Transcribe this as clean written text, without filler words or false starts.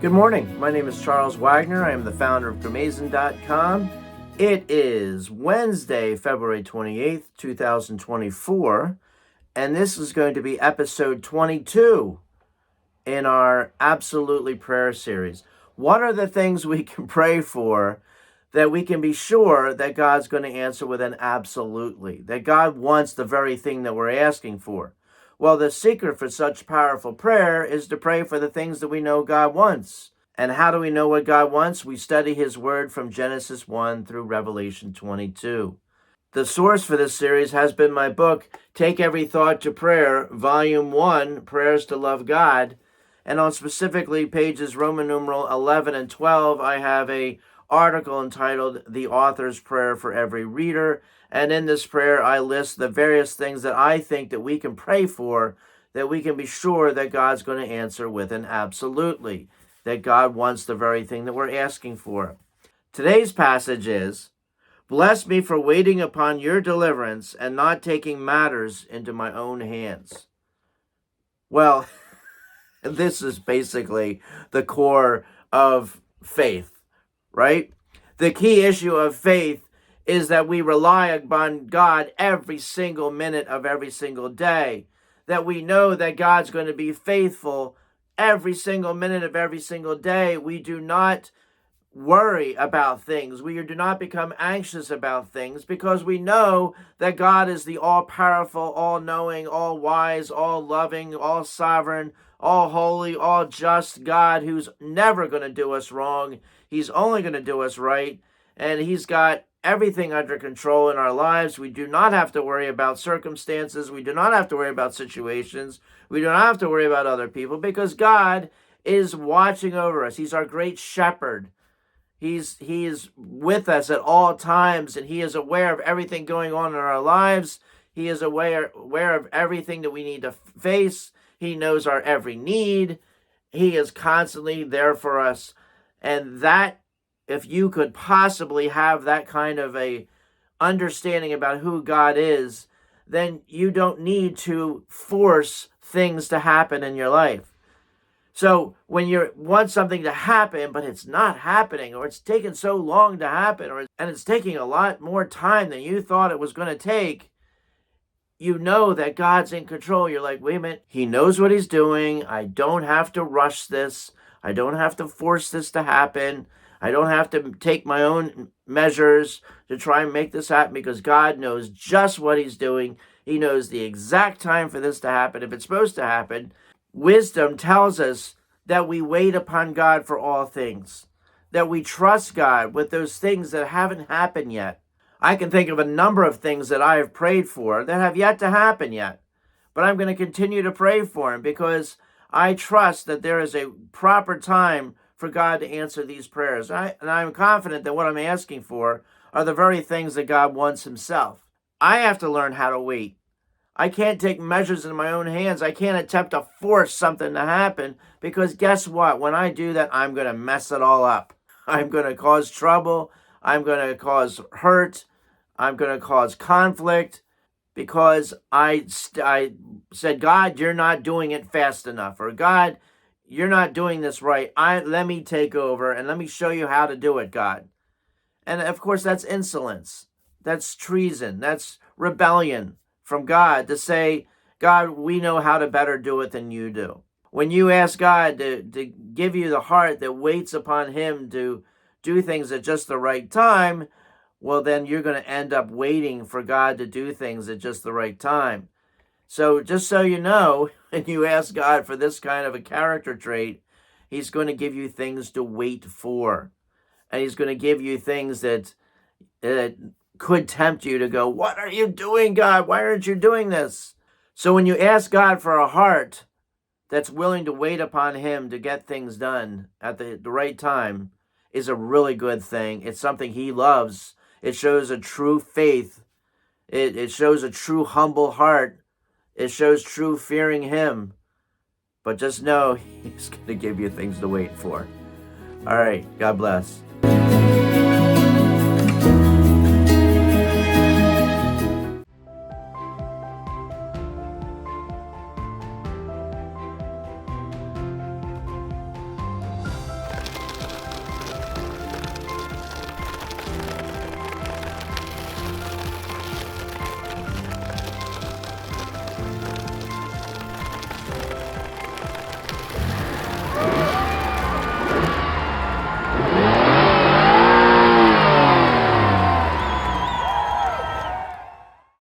Good morning. My name is Charles Wagner. I am the founder of Gramazon.com. It is Wednesday, February 28th, 2024, and this is going to be episode 22 in our Absolutely Prayer series. What are the things we can pray for that we can be sure that God's going to answer with an absolutely, that God wants the very thing that we're asking for? Well, the secret for such powerful prayer is to pray for the things that we know God wants. And how do we know what God wants? We study His Word from Genesis 1 through Revelation 22. The source for this series has been my book, Take Every Thought to Prayer, Volume 1, Prayers to Love God. And on specifically pages Roman numeral 11 and 12, I have an article entitled The Author's Prayer for Every Reader. And in this prayer, I list the various things that I think that we can pray for, that we can be sure that God's going to answer with an absolutely, that God wants the very thing that we're asking for. Today's passage is, "Bless me for waiting upon your deliverance and not taking matters into my own hands." Well, this is basically the core of faith, right? The key issue of faith is that we rely upon God every single minute of every single day, that we know that God's going to be faithful every single minute of every single day. We do not worry about things. We do not become anxious about things because we know that God is the all-powerful, all-knowing, all-wise, all-loving, all-sovereign, all-holy, all-just God who's never going to do us wrong. He's only going to do us right, and He's got everything under control in our lives. We do not have to worry about circumstances. We do not have to worry about situations. We do not have to worry about other people because God is watching over us. He's our great shepherd. He is with us at all times, and He is aware of everything going on in our lives. He is aware of everything that we need to face. He knows our every need. He is constantly there for us. And that, if you could possibly have that kind of a understanding about who God is, then you don't need to force things to happen in your life. So when you want something to happen, but it's not happening, or it's taken so long to happen, and it's taking a lot more time than you thought it was going to take, you know that God's in control. You're like, wait a minute, He knows what He's doing. I don't have to rush this. I don't have to force this to happen. I don't have to take my own measures to try and make this happen because God knows just what He's doing. He knows the exact time for this to happen, if it's supposed to happen. Wisdom tells us that we wait upon God for all things, that we trust God with those things that haven't happened yet. I can think of a number of things that I have prayed for that have yet to happen yet, but I'm going to continue to pray for them because I trust that there is a proper time for God to answer these prayers. And I'm confident that what I'm asking for are the very things that God wants Himself. I have to learn how to wait. I can't take measures in my own hands. I can't attempt to force something to happen because guess what? When I do that, I'm going to mess it all up. I'm going to cause trouble. I'm going to cause hurt. I'm going to cause conflict because I said, God, you're not doing it fast enough, or God, you're not doing this right. Let me take over and let me show you how to do it, God. And of course, that's insolence. That's treason. That's rebellion from God to say, God, we know how to better do it than you do. When you ask God to give you the heart that waits upon Him to do things at just the right time, well, then you're going to end up waiting for God to do things at just the right time. So just so you know, when you ask God for this kind of a character trait, He's going to give you things to wait for. And He's going to give you things that could tempt you to go, what are you doing, God? Why aren't you doing this? So when you ask God for a heart that's willing to wait upon Him to get things done at the right time, is a really good thing. It's something He loves. It shows a true faith. It shows a true humble heart. It shows true fearing Him. But just know He's going to give you things to wait for. All right. God bless.